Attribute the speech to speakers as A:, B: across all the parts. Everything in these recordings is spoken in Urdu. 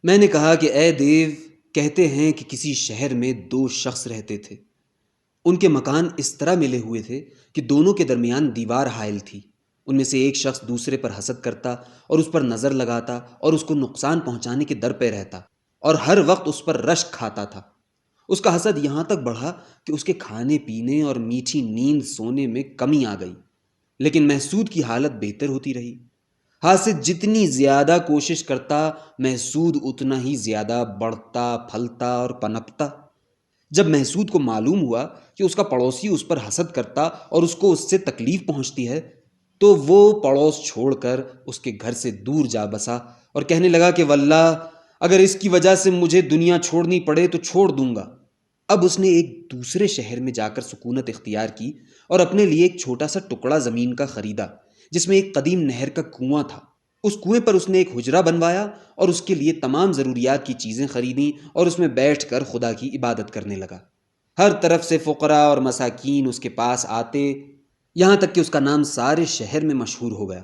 A: میں نے کہا کہ اے دیو، کہتے ہیں کہ کسی شہر میں دو شخص رہتے تھے۔ ان کے مکان اس طرح ملے ہوئے تھے کہ دونوں کے درمیان دیوار حائل تھی۔ ان میں سے ایک شخص دوسرے پر حسد کرتا اور اس پر نظر لگاتا اور اس کو نقصان پہنچانے کے در پہ رہتا اور ہر وقت اس پر رشک کھاتا تھا۔ اس کا حسد یہاں تک بڑھا کہ اس کے کھانے پینے اور میٹھی نیند سونے میں کمی آ گئی، لیکن محسود کی حالت بہتر ہوتی رہی۔ حاسد جتنی زیادہ کوشش کرتا، محسود اتنا ہی زیادہ بڑھتا، پھلتا اور پنپتا۔ جب محسود کو معلوم ہوا کہ اس کا پڑوسی اس پر حسد کرتا اور اس کو اس سے تکلیف پہنچتی ہے، تو وہ پڑوس چھوڑ کر اس کے گھر سے دور جا بسا اور کہنے لگا کہ واللہ، اگر اس کی وجہ سے مجھے دنیا چھوڑنی پڑے تو چھوڑ دوں گا۔ اب اس نے ایک دوسرے شہر میں جا کر سکونت اختیار کی اور اپنے لیے ایک چھوٹا سا ٹکڑا زمین کا خریدا جس میں ایک قدیم نہر کا کنواں تھا۔ اس کنویں پر اس نے ایک حجرہ بنوایا اور اس کے لیے تمام ضروریات کی چیزیں خریدیں اور اس میں بیٹھ کر خدا کی عبادت کرنے لگا۔ ہر طرف سے فقراء اور مساکین اس کے پاس آتے، یہاں تک کہ اس کا نام سارے شہر میں مشہور ہو گیا۔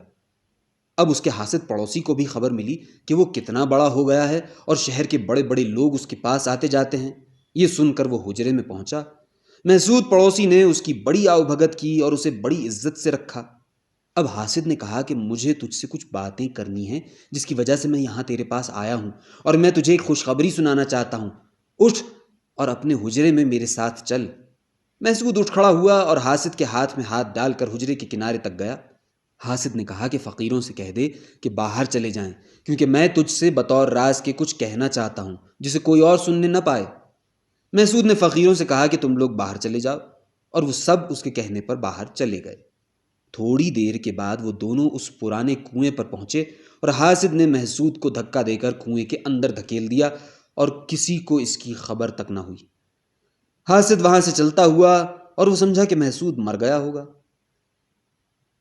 A: اب اس کے حاسد پڑوسی کو بھی خبر ملی کہ وہ کتنا بڑا ہو گیا ہے اور شہر کے بڑے بڑے لوگ اس کے پاس آتے جاتے ہیں۔ یہ سن کر وہ حجرے میں پہنچا۔ محسود پڑوسی نے اس کی بڑی آؤ بھگت کی اور اسے بڑی عزت سے رکھا۔ اب حاسد نے کہا کہ مجھے تجھ سے کچھ باتیں کرنی ہیں جس کی وجہ سے میں یہاں تیرے پاس آیا ہوں، اور میں تجھے ایک خوشخبری سنانا چاہتا ہوں۔ اٹھ اور اپنے حجرے میں میرے ساتھ چل۔ محسود اٹھ کھڑا ہوا اور حاسد کے ہاتھ میں ہاتھ ڈال کر حجرے کے کنارے تک گیا۔ حاسد نے کہا کہ فقیروں سے کہہ دے کہ باہر چلے جائیں، کیونکہ میں تجھ سے بطور راز کے کچھ کہنا چاہتا ہوں جسے کوئی اور سننے نہ پائے۔ محسود نے فقیروں سے کہا کہ تم لوگ باہر چلے جاؤ، اور وہ سب اس کے کہنے پر باہر چلے گئے۔ تھوڑی دیر کے بعد وہ دونوں اس پرانے کنویں پر پہنچے اور حاسد نے محسود کو دھکا دے کر کنویں کے اندر دھکیل دیا اور کسی کو اس کی خبر تک نہ ہوئی۔ حاسد وہاں سے چلتا ہوا اور وہ سمجھا کہ محسود مر گیا ہوگا۔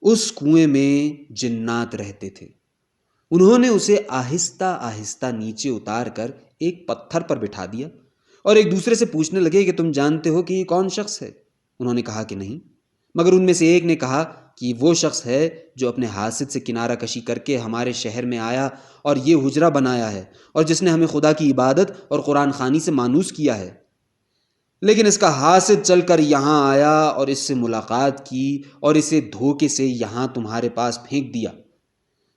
A: اس کنویں میں جنات رہتے تھے۔ انہوں نے اسے آہستہ آہستہ نیچے اتار کر ایک پتھر پر بٹھا دیا اور ایک دوسرے سے پوچھنے لگے کہ تم جانتے ہو کہ یہ کون شخص ہے؟ انہوں نے کہا کہ نہیں، مگر ان میں سے ایک نے کہا کہ وہ شخص ہے جو اپنے حاسد سے کنارہ کشی کر کے ہمارے شہر میں آیا اور یہ حجرہ بنایا ہے، اور جس نے ہمیں خدا کی عبادت اور قرآن خوانی سے مانوس کیا ہے۔ لیکن اس کا حاسد چل کر یہاں آیا اور اس سے ملاقات کی اور اسے دھوکے سے یہاں تمہارے پاس پھینک دیا۔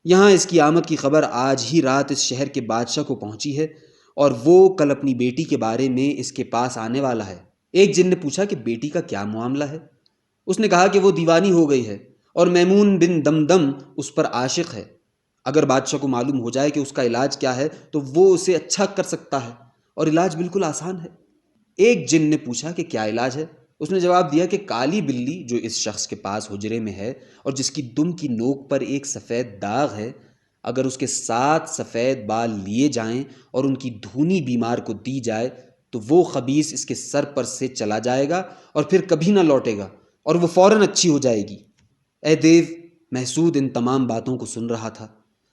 A: یہاں اس کی آمد کی خبر آج ہی رات اس شہر کے بادشاہ کو پہنچی ہے، اور وہ کل اپنی بیٹی کے بارے میں اس کے پاس آنے والا ہے۔ ایک جن نے پوچھا کہ بیٹی کا کیا معاملہ ہے؟ اس نے کہا کہ وہ دیوانی ہو گئی ہے اور میمون بن دمدم اس پر عاشق ہے۔ اگر بادشاہ کو معلوم ہو جائے کہ اس کا علاج کیا ہے تو وہ اسے اچھا کر سکتا ہے، اور علاج بالکل آسان ہے۔ ایک جن نے پوچھا کہ کیا علاج ہے؟ اس نے جواب دیا کہ کالی بلی جو اس شخص کے پاس حجرے میں ہے اور جس کی دم کی نوک پر ایک سفید داغ ہے، اگر اس کے 7 سفید بال لیے جائیں اور ان کی دھونی بیمار کو دی جائے تو وہ خبیث اس کے سر پر سے چلا جائے گا اور پھر کبھی نہ لوٹے گا، اور وہ فوراً اچھی ہو جائے گی۔ اے دیو، محسود ان تمام باتوں کو سن رہا تھا۔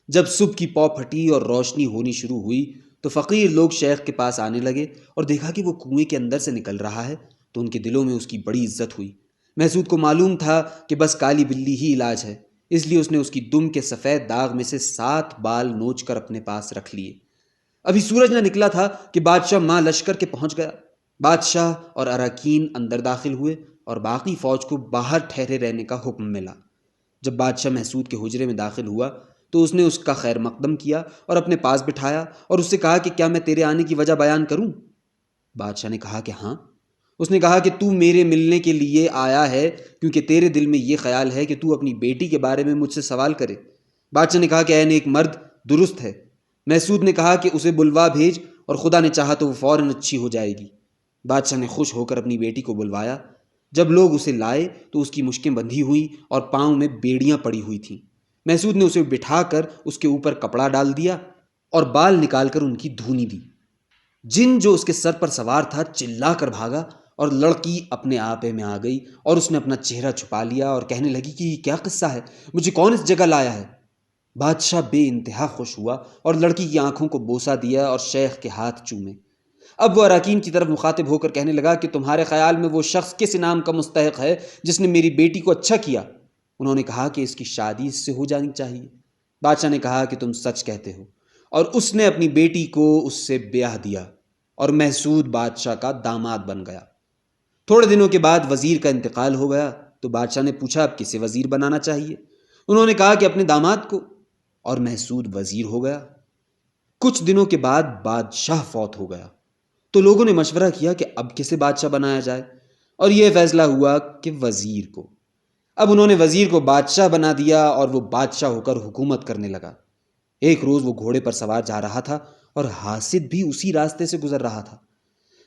A: جب صبح کی پو پھٹی اور روشنی ہونی شروع ہوئی تو فقیر لوگ شیخ کے پاس آنے لگے اور دیکھا کہ وہ کنویں کے اندر سے نکل رہا ہے، تو ان کے دلوں میں اس کی بڑی عزت ہوئی۔ محسود کو معلوم تھا کہ بس کالی بلی ہی علاج ہے، اس لیے اس نے اس کی دم کے سفید داغ میں سے 7 بال نوچ کر اپنے پاس رکھ لیے۔ ابھی سورج نہ نکلا تھا کہ بادشاہ ماں لشکر کے پہنچ گیا۔ بادشاہ اور اراکین اندر داخل ہوئے اور باقی فوج کو باہر ٹھہرے رہنے کا حکم ملا۔ جب بادشاہ محسود کے حجرے میں داخل ہوا تو اس نے اس کا خیر مقدم کیا اور اپنے پاس بٹھایا اور اس سے کہا کہ کیا میں تیرے آنے کی وجہ بیان کروں؟ بادشاہ نے کہا کہ ہاں۔ اس نے کہا کہ تو میرے ملنے کے لیے آیا ہے کیونکہ تیرے دل میں یہ خیال ہے کہ تو اپنی بیٹی کے بارے میں مجھ سے سوال کرے۔ بادشاہ نے کہا کہ اے نیک مرد، درست ہے۔ محسود نے کہا کہ اسے بلوا بھیج، اور خدا نے چاہا تو وہ فوراً اچھی ہو جائے گی۔ بادشاہ نے خوش ہو کر اپنی بیٹی کو بلوایا۔ جب لوگ اسے لائے تو اس کی مشکیں بندھی ہوئی اور پاؤں میں بیڑیاں پڑی ہوئی تھیں۔ محسود نے اسے بٹھا کر اس کے اوپر کپڑا ڈال دیا اور بال نکال کر ان کی دھونی دی۔ جن جو اس کے سر پر سوار تھا چلا کر بھاگا، اور لڑکی اپنے آپے میں آ گئی اور اس نے اپنا چہرہ چھپا لیا اور کہنے لگی کہ یہ کیا قصہ ہے، مجھے کون اس جگہ لایا ہے؟ بادشاہ بے انتہا خوش ہوا اور لڑکی کی آنکھوں کو بوسہ دیا اور شیخ کے ہاتھ چومے۔ اب وہ اراکین کی طرف مخاطب ہو کر کہنے لگا کہ تمہارے خیال میں وہ شخص کس انعام کا مستحق ہے جس نے میری بیٹی کو اچھا کیا؟ انہوں نے کہا کہ اس کی شادی اس سے ہو جانی چاہیے۔ بادشاہ نے کہا کہ تم سچ کہتے ہو، اور اس نے اپنی بیٹی کو اس سے بیاہ دیا اور محسود بادشاہ کا داماد بن گیا۔ تھوڑے دنوں کے بعد وزیر کا انتقال ہو گیا تو بادشاہ نے پوچھا اب کسے وزیر بنانا چاہیے؟ انہوں نے کہا کہ اپنے داماد کو، اور محسود وزیر ہو گیا۔ کچھ دنوں کے بعد بادشاہ فوت ہو گیا تو لوگوں نے مشورہ کیا کہ اب کسے بادشاہ بنایا جائے، اور یہ فیصلہ ہوا کہ وزیر کو۔ اب انہوں نے وزیر کو بادشاہ بنا دیا اور وہ بادشاہ ہو کر حکومت کرنے لگا۔ ایک روز وہ گھوڑے پر سوار جا رہا تھا اور حاسد بھی اسی راستے سے گزر رہا تھا۔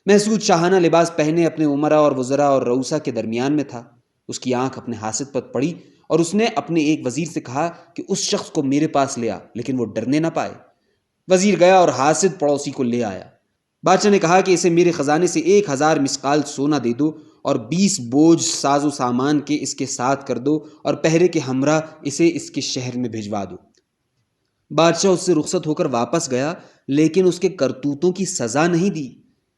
A: محسود شاہانہ لباس پہنے اپنے امراء اور وزراء اور رؤسا کے درمیان میں تھا۔ اس کی آنکھ اپنے حاسد پر پڑی اور اس نے اپنے ایک وزیر سے کہا کہ اس شخص کو میرے پاس لے آ، لیکن وہ ڈرنے نہ پائے۔ وزیر گیا اور حاسد پڑوسی کو لے آیا۔ بادشاہ نے کہا کہ اسے میرے خزانے سے 1000 مسقال سونا دے دو اور 20 بوجھ ساز و سامان کے اس کے ساتھ کر دو اور پہرے کے ہمراہ اسے اس کے شہر میں بھجوا دو۔ بادشاہ اس سے رخصت ہو کر واپس گیا، لیکن اس کے کرتوتوں کی سزا نہیں دی۔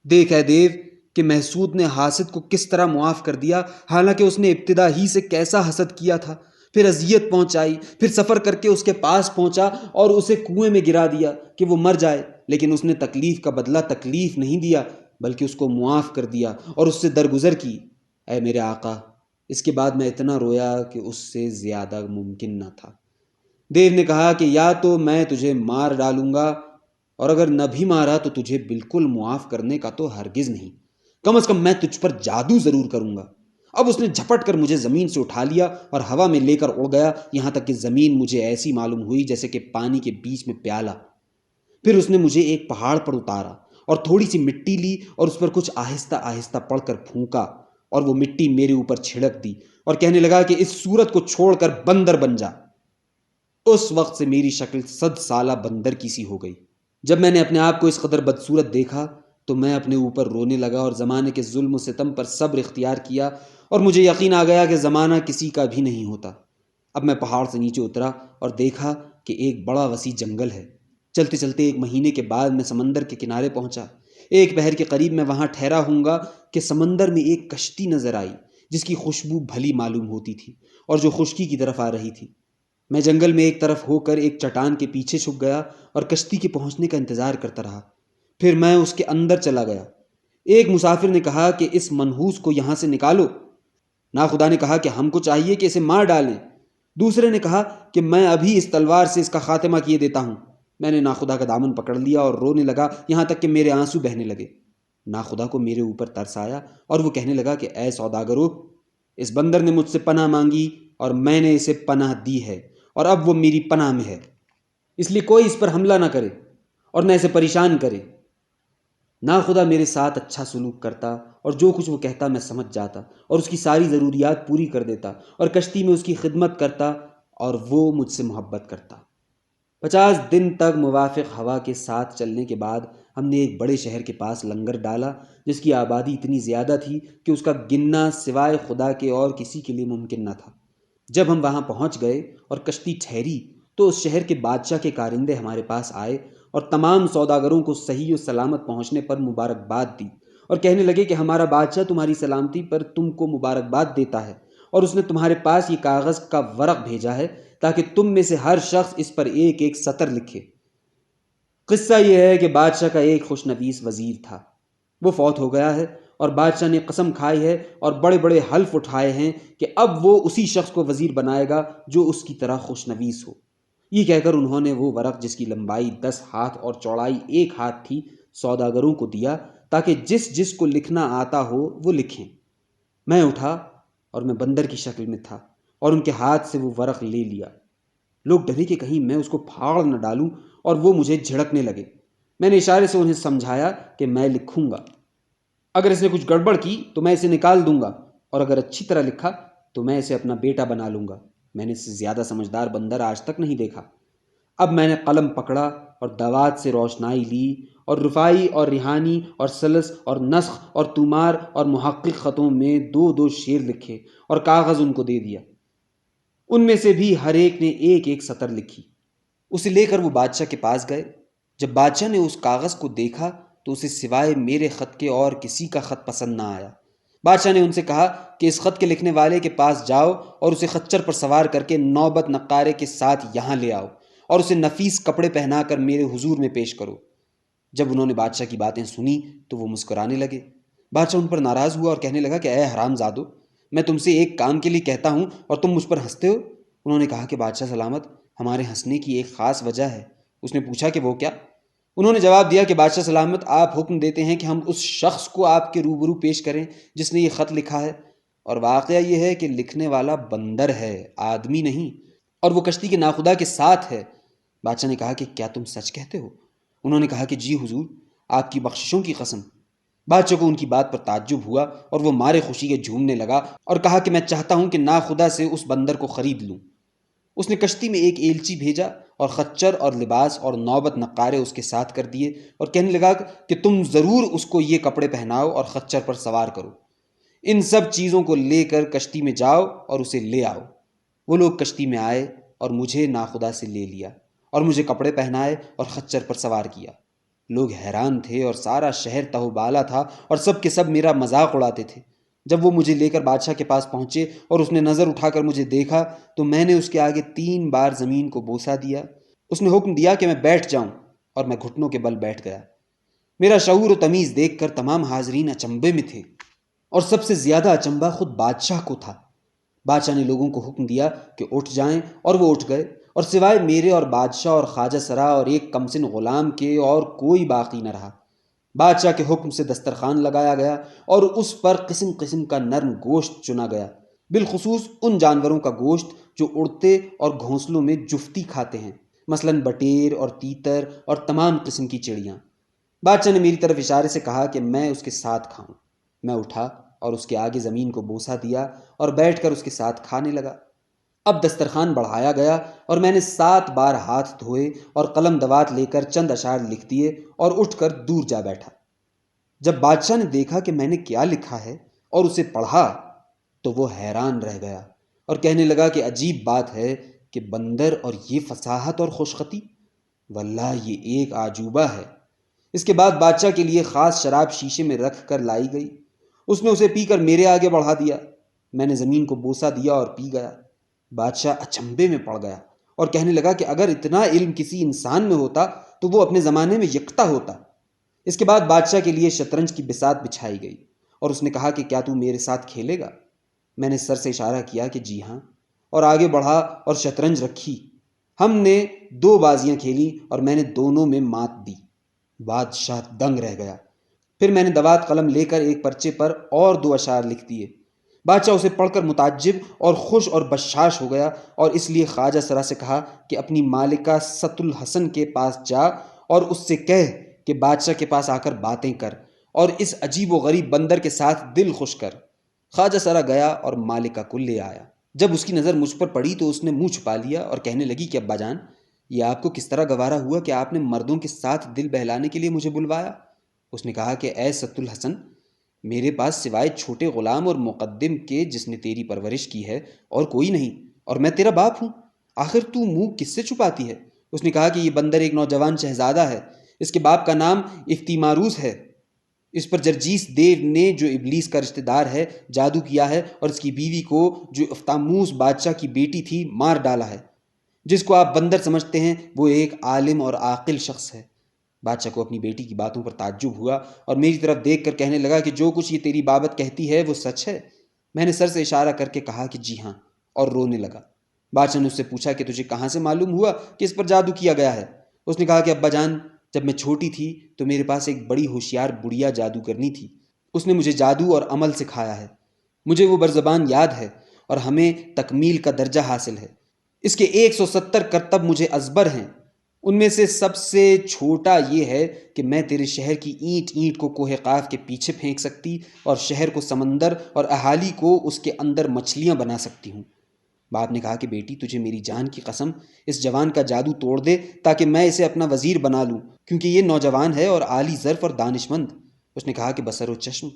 A: دیکھ اے دیو کہ محسود نے حاسد کو کس طرح معاف کر دیا، حالانکہ اس نے ابتدا ہی سے کیسا حسد کیا تھا، پھر اذیت پہنچائی، پھر سفر کر کے اس کے پاس پہنچا اور اسے کنویں میں گرا دیا کہ وہ مر جائے، لیکن اس نے تکلیف کا بدلہ تکلیف نہیں دیا بلکہ اس کو معاف کر دیا اور اس سے درگزر کی۔ اے میرے آقا، اس کے بعد میں اتنا رویا کہ اس سے زیادہ ممکن نہ تھا۔ دیو نے کہا کہ یا تو میں تجھے مار ڈالوں گا، اور اگر نہ بھی مارا تو تجھے بالکل معاف کرنے کا تو ہرگز نہیں، کم از کم میں تجھ پر جادو ضرور کروں گا۔ اب اس نے جھپٹ کر مجھے زمین سے اٹھا لیا اور ہوا میں لے کر اڑ گیا، یہاں تک کہ زمین مجھے ایسی معلوم ہوئی جیسے کہ پانی کے بیچ میں پیالہ۔ پھر اس نے مجھے ایک پہاڑ پر اتارا اور تھوڑی سی مٹی لی اور اس پر کچھ آہستہ آہستہ پڑھ کر پھونکا، اور وہ مٹی میرے اوپر چھڑک دی اور کہنے لگا کہ اس صورت کو چھوڑ کر بندر بن جا۔ اس وقت سے میری شکل 100 سالہ بندر کی سی ہو گئی۔ جب میں نے اپنے آپ کو اس قدر بدصورت دیکھا تو میں اپنے اوپر رونے لگا اور زمانے کے ظلم و ستم پر صبر اختیار کیا، اور مجھے یقین آ گیا کہ زمانہ کسی کا بھی نہیں ہوتا۔ اب میں پہاڑ سے نیچے اترا اور دیکھا کہ ایک بڑا وسیع جنگل ہے۔ چلتے چلتے 1 مہینے کے بعد میں سمندر کے کنارے پہنچا۔ 1 پہر کے قریب میں وہاں ٹھہرا ہوں گا کہ سمندر میں ایک کشتی نظر آئی جس کی خوشبو بھلی معلوم ہوتی تھی اور جو خشکی کی طرف آ رہی تھی۔ میں جنگل میں ایک طرف ہو کر ایک چٹان کے پیچھے چھپ گیا اور کشتی کے پہنچنے کا انتظار کرتا رہا۔ پھر میں اس کے اندر چلا گیا۔ ایک مسافر نے کہا کہ اس منحوس کو یہاں سے نکالو۔ ناخدا نے کہا کہ ہم کو چاہیے کہ اسے مار ڈالیں۔ دوسرے نے کہا کہ میں ابھی اس تلوار سے اس کا خاتمہ کیے دیتا ہوں۔ میں نے ناخدا کا دامن پکڑ لیا اور رونے لگا، یہاں تک کہ میرے آنسو بہنے لگے۔ ناخدا کو میرے اوپر ترس آیا اور وہ کہنے لگا کہ اے سوداگرو، اس بندر نے مجھ سے پناہ مانگی اور میں نے اسے پناہ دی ہے، اور اب وہ میری پناہ میں ہے، اس لیے کوئی اس پر حملہ نہ کرے اور نہ اسے پریشان کرے۔ ناخدا میرے ساتھ اچھا سلوک کرتا اور جو کچھ وہ کہتا میں سمجھ جاتا اور اس کی ساری ضروریات پوری کر دیتا، اور کشتی میں اس کی خدمت کرتا اور وہ مجھ سے محبت کرتا۔ 50 دن تک موافق ہوا کے ساتھ چلنے کے بعد ہم نے ایک بڑے شہر کے پاس لنگر ڈالا جس کی آبادی اتنی زیادہ تھی کہ اس کا گننا سوائے خدا کے اور کسی کے لیے ممکن نہ تھا۔ جب ہم وہاں پہنچ گئے اور کشتی ٹھہری تو اس شہر کے بادشاہ کے کارندے ہمارے پاس آئے اور تمام سوداگروں کو صحیح و سلامت پہنچنے پر مبارکباد دی، اور کہنے لگے کہ ہمارا بادشاہ تمہاری سلامتی پر تم کو مبارکباد دیتا ہے، اور اس نے تمہارے پاس یہ کاغذ کا ورق بھیجا ہے تاکہ تم میں سے ہر شخص اس پر ایک ایک سطر لکھے۔ قصہ یہ ہے کہ بادشاہ کا ایک خوش نویس وزیر تھا، وہ فوت ہو گیا ہے، اور بادشاہ نے قسم کھائی ہے اور بڑے بڑے حلف اٹھائے ہیں کہ اب وہ اسی شخص کو وزیر بنائے گا جو اس کی طرح خوش نویس ہو۔ یہ کہہ کر انہوں نے وہ ورق جس کی لمبائی 10 ہاتھ اور چوڑائی 1 ہاتھ تھی سوداگروں کو دیا تاکہ جس جس کو لکھنا آتا ہو وہ لکھیں۔ میں اٹھا اور میں بندر کی شکل میں تھا اور ان کے ہاتھ سے وہ ورق لے لیا۔ لوگ ڈرے کہ کہیں میں اس کو پھاڑ نہ ڈالوں اور وہ مجھے جھڑکنے لگے۔ میں نے اشارے سے انہیں سمجھایا کہ میں لکھوں گا، اگر اس نے کچھ گڑبڑ کی تو میں اسے نکال دوں گا، اور اگر اچھی طرح لکھا تو میں اسے اپنا بیٹا بنا لوں گا۔ میں نے اس سے زیادہ سمجھدار بندر آج تک نہیں دیکھا۔ اب میں نے قلم پکڑا اور دوات سے روشنائی لی اور رفائی اور ریحانی اور سلس اور نسخ اور تومار اور محقق خطوں میں 2 شعر لکھے اور کاغذ ان کو دے دیا۔ ان میں سے بھی ہر ایک نے ایک ایک سطر لکھی۔ اسے لے کر وہ بادشاہ کے پاس گئے۔ جب بادشاہ نے اس کاغذ کو دیکھا تو اسے سوائے میرے خط کے اور کسی کا خط پسند نہ آیا۔ بادشاہ نے ان سے کہا کہ اس خط کے لکھنے والے کے پاس جاؤ اور اسے خچر پر سوار کر کے نوبت نقارے کے ساتھ یہاں لے آؤ، اور اسے نفیس کپڑے پہنا کر میرے حضور میں پیش کرو۔ جب انہوں نے بادشاہ کی باتیں سنی تو وہ مسکرانے لگے۔ بادشاہ ان پر ناراض ہوا اور کہنے لگا کہ اے حرام زادو، میں تم سے ایک کام کے لیے کہتا ہوں اور تم مجھ پر ہنستے ہو۔ انہوں نے کہا کہ بادشاہ سلامت، ہمارے ہنسنے کی ایک خاص وجہ ہے۔ اس نے پوچھا کہ وہ کیا؟ انہوں نے جواب دیا کہ بادشاہ سلامت، آپ حکم دیتے ہیں کہ ہم اس شخص کو آپ کے روبرو پیش کریں جس نے یہ خط لکھا ہے، اور واقعہ یہ ہے کہ لکھنے والا بندر ہے، آدمی نہیں، اور وہ کشتی کے ناخدا کے ساتھ ہے۔ بادشاہ نے کہا کہ کیا تم سچ کہتے ہو؟ انہوں نے کہا کہ جی حضور، آپ کی بخششوں کی قسم۔ بادشاہ کو ان کی بات پر تعجب ہوا اور وہ مارے خوشی کے جھومنے لگا اور کہا کہ میں چاہتا ہوں کہ ناخدا سے اس بندر کو خرید لوں۔ اس نے کشتی میں ایک ایلچی بھیجا اور خچر اور لباس اور نوبت نقارے اس کے ساتھ کر دیے اور کہنے لگا کہ تم ضرور اس کو یہ کپڑے پہناؤ اور خچر پر سوار کرو۔ ان سب چیزوں کو لے کر کشتی میں جاؤ اور اسے لے آؤ۔ وہ لوگ کشتی میں آئے اور مجھے ناخدا سے لے لیا اور مجھے کپڑے پہنائے اور خچر پر سوار کیا۔ لوگ حیران تھے اور سارا شہر تہوبالا تھا اور سب کے سب میرا مذاق اڑاتے تھے۔ جب وہ مجھے لے کر بادشاہ کے پاس پہنچے اور اس نے نظر اٹھا کر مجھے دیکھا تو میں نے اس کے آگے 3 بار زمین کو بوسہ دیا۔ اس نے حکم دیا کہ میں بیٹھ جاؤں اور میں گھٹنوں کے بل بیٹھ گیا۔ میرا شعور و تمیز دیکھ کر تمام حاضرین اچنبے میں تھے اور سب سے زیادہ اچنبا خود بادشاہ کو تھا۔ بادشاہ نے لوگوں کو حکم دیا کہ اٹھ جائیں اور وہ اٹھ گئے، اور سوائے میرے اور بادشاہ اور خواجہ سرا اور ایک کمسن غلام کے اور کوئی باقی نہ رہا۔ بادشاہ کے حکم سے دسترخوان لگایا گیا اور اس پر قسم قسم کا نرم گوشت چنا گیا، بالخصوص ان جانوروں کا گوشت جو اڑتے اور گھونسلوں میں جفتی کھاتے ہیں، مثلاً بٹیر اور تیتر اور تمام قسم کی چڑیاں۔ بادشاہ نے میری طرف اشارے سے کہا کہ میں اس کے ساتھ کھاؤں۔ میں اٹھا اور اس کے آگے زمین کو بوسہ دیا اور بیٹھ کر اس کے ساتھ کھانے لگا۔ اب دسترخوان بڑھایا گیا اور میں نے 7 بار ہاتھ دھوئے اور قلم دوات لے کر چند اشعار لکھ دیے اور اٹھ کر دور جا بیٹھا۔ جب بادشاہ نے دیکھا کہ میں نے کیا لکھا ہے اور اسے پڑھا تو وہ حیران رہ گیا اور کہنے لگا کہ عجیب بات ہے کہ بندر اور یہ فصاحت اور خوشخطی، واللہ یہ ایک عجوبہ ہے۔ اس کے بعد بادشاہ کے لیے خاص شراب شیشے میں رکھ کر لائی گئی۔ اس نے اسے پی کر میرے آگے بڑھا دیا۔ میں نے زمین کو بوسہ دیا اور پی گیا۔ بادشاہ اچنبے میں پڑ گیا اور کہنے لگا کہ اگر اتنا علم کسی انسان میں ہوتا تو وہ اپنے زمانے میں یکتا ہوتا۔ اس کے بعد بادشاہ کے لیے شطرنج کی بساط بچھائی گئی اور اس نے کہا کہ کیا تو میرے ساتھ کھیلے گا؟ میں نے سر سے اشارہ کیا کہ جی ہاں، اور آگے بڑھا اور شطرنج رکھی۔ ہم نے 2 بازیاں کھیلی اور میں نے دونوں میں مات دی۔ بادشاہ دنگ رہ گیا۔ پھر میں نے دوات قلم لے کر ایک پرچے پر اور 2 اشعار لکھ دیے۔ بادشاہ اسے پڑھ کر متعجب اور خوش اور بشاش ہو گیا اور اس لیے خواجہ سرا سے کہا کہ اپنی مالکہ ست الحسن کے پاس جا اور اس سے کہہ کہ بادشاہ کے پاس آ کر باتیں کر اور اس عجیب و غریب بندر کے ساتھ دل خوش کر۔ خواجہ سرا گیا اور مالکہ کو لے آیا۔ جب اس کی نظر مجھ پر پڑی تو اس نے منہ چھپا لیا اور کہنے لگی کہ ابا جان، یہ آپ کو کس طرح گوارا ہوا کہ آپ نے مردوں کے ساتھ دل بہلانے کے لیے مجھے بلوایا؟ اس نے کہا کہ اے ست الحسن، میرے پاس سوائے چھوٹے غلام اور مقدم کے جس نے تیری پرورش کی ہے اور کوئی نہیں، اور میں تیرا باپ ہوں، آخر تو منہ کس سے چھپاتی ہے؟ اس نے کہا کہ یہ بندر ایک نوجوان شہزادہ ہے، اس کے باپ کا نام افتیماروس ہے، اس پر جرجیس دیو نے جو ابلیس کا رشتہ دار ہے جادو کیا ہے اور اس کی بیوی کو جو افتاموس بادشاہ کی بیٹی تھی مار ڈالا ہے۔ جس کو آپ بندر سمجھتے ہیں وہ ایک عالم اور عاقل شخص ہے۔ بادشاہ کو اپنی بیٹی کی باتوں پر تعجب ہوا اور میری طرف دیکھ کر کہنے لگا کہ جو کچھ یہ تیری بابت کہتی ہے وہ سچ ہے؟ میں نے سر سے اشارہ کر کے کہا کہ جی ہاں، اور رونے لگا۔ بادشاہ نے اس سے پوچھا کہ تجھے کہاں سے معلوم ہوا کہ اس پر جادو کیا گیا ہے؟ اس نے کہا کہ ابا جان، جب میں چھوٹی تھی تو میرے پاس ایک بڑی ہوشیار بڑھیا جادوگرنی تھی، اس نے مجھے جادو اور عمل سکھایا ہے۔ مجھے وہ برزبان یاد ہے اور ہمیں تکمیل کا درجہ حاصل ہے۔ اس کے 170 کرتب مجھے ازبر ہیں۔ ان میں سے سب سے چھوٹا یہ ہے کہ میں تیرے شہر کی اینٹ اینٹ کو کوہ قاف کے پیچھے پھینک سکتی اور شہر کو سمندر اور اہالی کو اس کے اندر مچھلیاں بنا سکتی ہوں۔ باپ نے کہا کہ بیٹی، تجھے میری جان کی قسم اس جوان کا جادو توڑ دے تاکہ میں اسے اپنا وزیر بنا لوں، کیونکہ یہ نوجوان ہے اور عالی ظرف اور دانش مند۔ اس نے کہا کہ بصر و چشم۔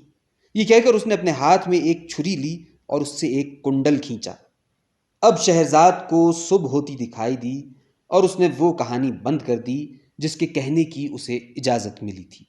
A: یہ کہہ کر اس نے اپنے ہاتھ میں ایک چھری لی اور اس سے ایک کنڈل کھینچا۔ اب شہرزاد کو صبح ہوتی دکھائی دی اور اس نے وہ کہانی بند کر دی جس کے کہنے کی اسے اجازت ملی تھی۔